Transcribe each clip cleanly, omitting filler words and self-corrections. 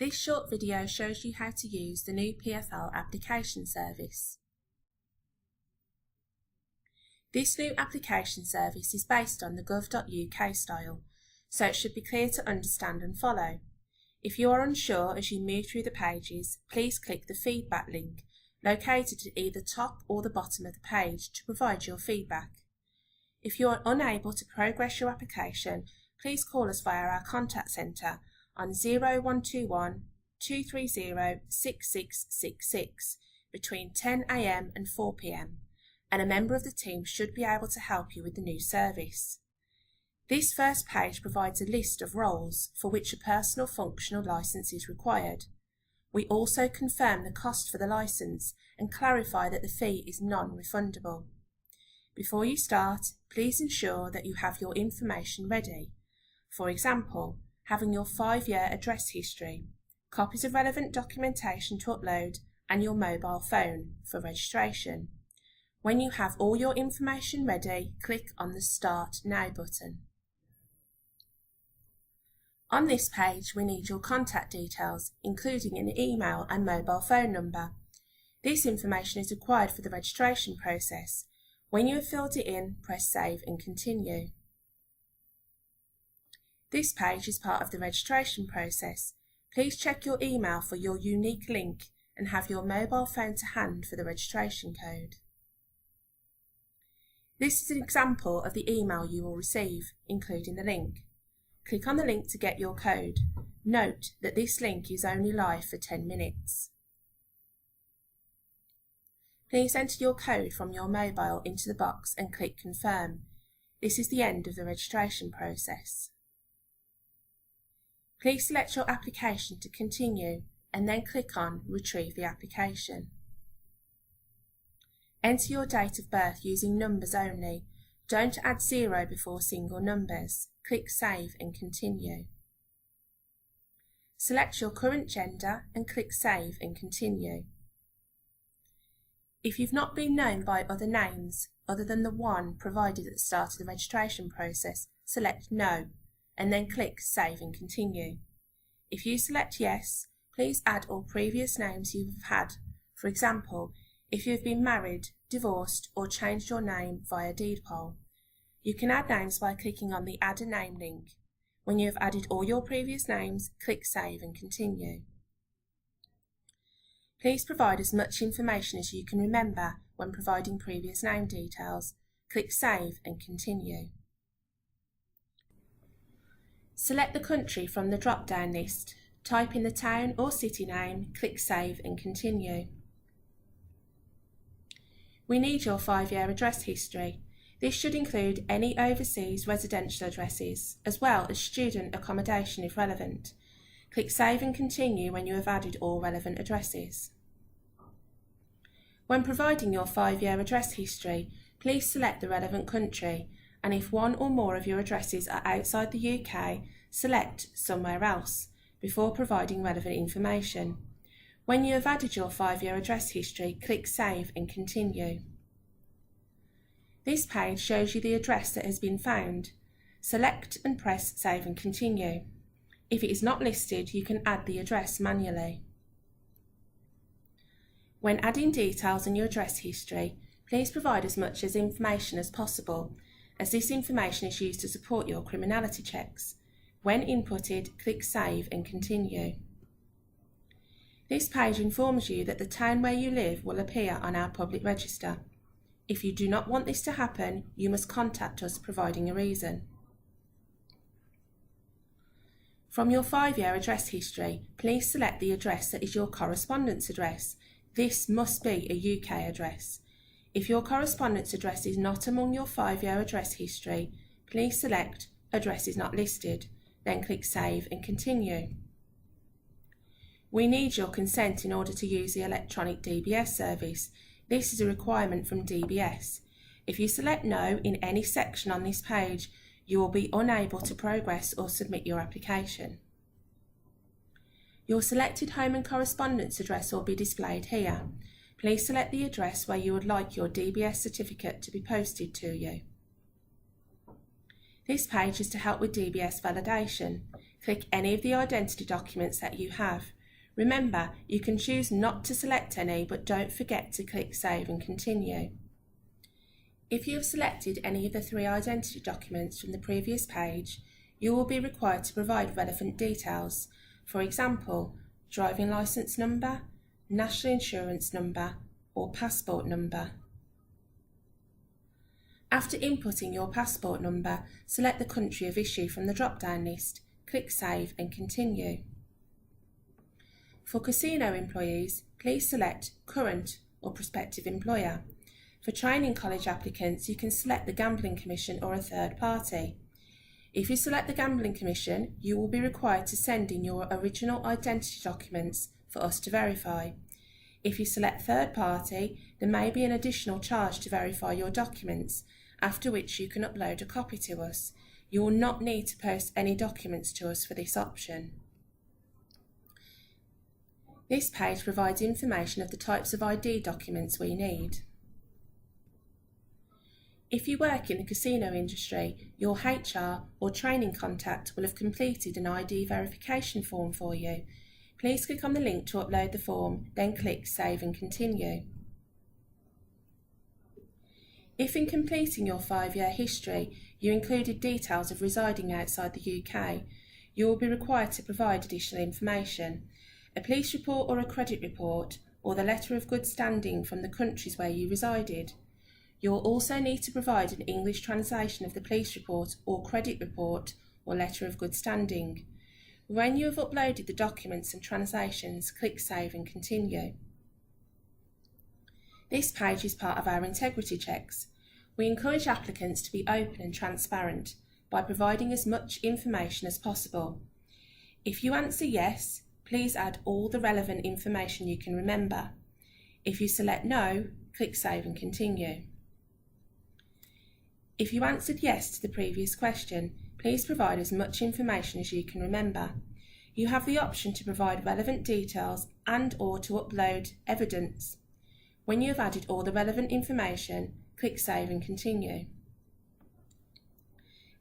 This short video shows you how to use the new PFL application service. This new application service is based on the gov.uk style, so it should be clear to understand and follow. If you are unsure as you move through the pages, please click the feedback link located at either top or the bottom of the page to provide your feedback. If you are unable to progress your application, please call us via our contact centre on 0121 230 6666 between 10 AM and 4 PM, and a member of the team should be able to help you with the new service. This first page provides a list of roles for which a personal functional licence is required. We also confirm the cost for the licence and clarify that the fee is non-refundable. Before you start, please ensure that you have your information ready. For example, having your 5-year address history, copies of relevant documentation to upload, and your mobile phone for registration. When you have all your information ready, click on the Start Now button. On this page, we need your contact details, including an email and mobile phone number. This information is required for the registration process. When you have filled it in, press Save and Continue. This page is part of the registration process. Please check your email for your unique link and have your mobile phone to hand for the registration code. This is an example of the email you will receive, including the link. Click on the link to get your code. Note that this link is only live for 10 minutes. Please enter your code from your mobile into the box and click Confirm. This is the end of the registration process. Please select your application to continue and then click on Retrieve the application. Enter your date of birth using numbers only. Don't add 0 before single numbers. Click Save and Continue. Select your current gender and click Save and Continue. If you've not been known by other names other than the one provided at the start of the registration process, select No and then click Save and Continue. If you select Yes, please add all previous names you have had. For example, if you have been married, divorced or changed your name via deed poll. You can add names by clicking on the Add a Name link. When you have added all your previous names, click Save and Continue. Please provide as much information as you can remember when providing previous name details. Click Save and Continue. Select the country from the drop-down list. Type in the town or city name, click Save and Continue. We need your 5-year address history. This should include any overseas residential addresses, as well as student accommodation if relevant. Click Save and Continue when you have added all relevant addresses. When providing your 5-year address history, please select the relevant country, and if one or more of your addresses are outside the UK, select Somewhere Else before providing relevant information. When you have added your 5-year address history, click Save and Continue. This page shows you the address that has been found. Select and press Save and Continue. If it is not listed, you can add the address manually. When adding details in your address history, please provide as much information as possible, as this information is used to support your criminality checks. When inputted, click Save and Continue. This page informs you that the town where you live will appear on our public register. If you do not want this to happen, you must contact us providing a reason. From your 5-year address history, please select the address that is your correspondence address. This must be a UK address. If your correspondence address is not among your 5-year address history, please select Address is not listed, then click Save and Continue. We need your consent in order to use the electronic DBS service. This is a requirement from DBS. If you select No in any section on this page, you will be unable to progress or submit your application. Your selected home and correspondence address will be displayed here. Please select the address where you would like your DBS certificate to be posted to you. This page is to help with DBS validation. click any of the identity documents that you have. Remember, you can choose not to select any, but don't forget to click Save and Continue. If you have selected any of the 3 identity documents from the previous page, you will be required to provide relevant details. For example, driving licence number, national insurance number, or passport number. After inputting your passport number, select the country of issue from the drop-down list, click Save and Continue. For casino employees, please select Current or Prospective Employer. For training college applicants, you can select the Gambling Commission or a third party. If you select the Gambling Commission, you will be required to send in your original identity documents for us to verify. If you select third party, there may be an additional charge to verify your documents, after which you can upload a copy to us. You will not need to post any documents to us for this option. This page provides information of the types of ID documents we need. If you work in the casino industry, your HR or training contact will have completed an ID verification form for you. Please click on the link to upload the form, then click Save and Continue. If in completing your 5-year history you included details of residing outside the UK, you will be required to provide additional information. A police report or a credit report, or the letter of good standing from the countries where you resided. You will also need to provide an English translation of the police report or credit report or letter of good standing. When you have uploaded the documents and translations, click Save and Continue. This page is part of our integrity checks. We encourage applicants to be open and transparent by providing as much information as possible. If you answer yes, please add all the relevant information you can remember. If you select no, click Save and Continue. If you answered yes to the previous question, please provide as much information as you can remember. You have the option to provide relevant details and/or to upload evidence. When you have added all the relevant information, click Save and Continue.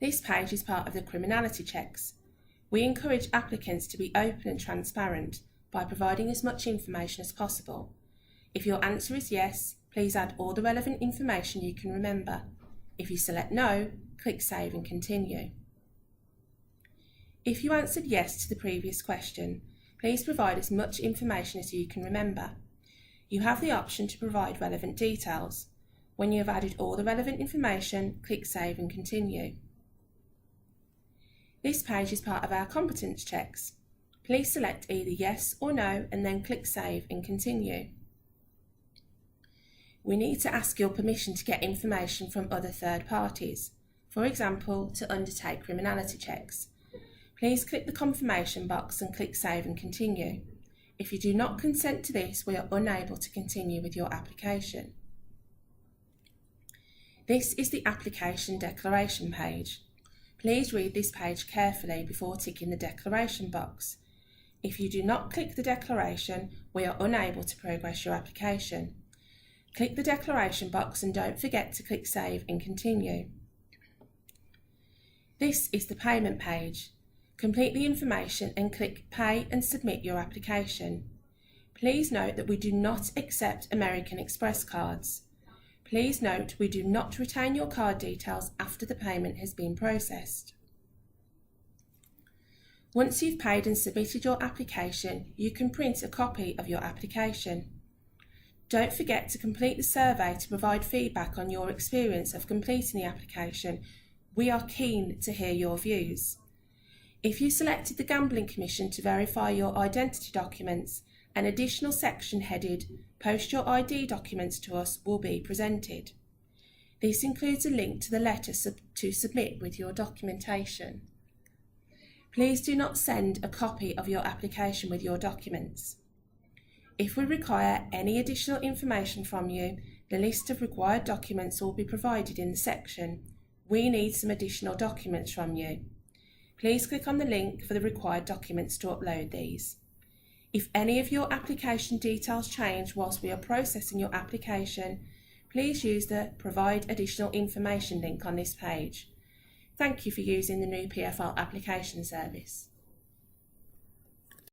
This page is part of the criminality checks. We encourage applicants to be open and transparent by providing as much information as possible. If your answer is yes, please add all the relevant information you can remember. If you select no, click Save and Continue. If you answered yes to the previous question, please provide as much information as you can remember. You have the option to provide relevant details. When you have added all the relevant information, click Save and Continue. This page is part of our competence checks. Please select either yes or no and then click Save and Continue. We need to ask your permission to get information from other third parties, for example, to undertake criminality checks. Please click the confirmation box and click Save and Continue. If you do not consent to this, we are unable to continue with your application. This is the application declaration page. Please read this page carefully before ticking the declaration box. If you do not click the declaration, we are unable to progress your application. Click the declaration box and don't forget to click Save and Continue. This is the payment page. Complete the information and click Pay and submit your application. Please note that we do not accept American Express cards. Please note we do not retain your card details after the payment has been processed. Once you've paid and submitted your application, you can print a copy of your application. Don't forget to complete the survey to provide feedback on your experience of completing the application. We are keen to hear your views. If you selected the Gambling Commission to verify your identity documents, an additional section headed Post your ID documents to us will be presented. This includes a link to the letter to submit with your documentation. Please do not send a copy of your application with your documents. If we require any additional information from you, the list of required documents will be provided in the section We need some additional documents from you. Please click on the link for the required documents to upload these. If any of your application details change whilst we are processing your application, please use the Provide Additional Information link on this page. Thank you for using the new PFL application service.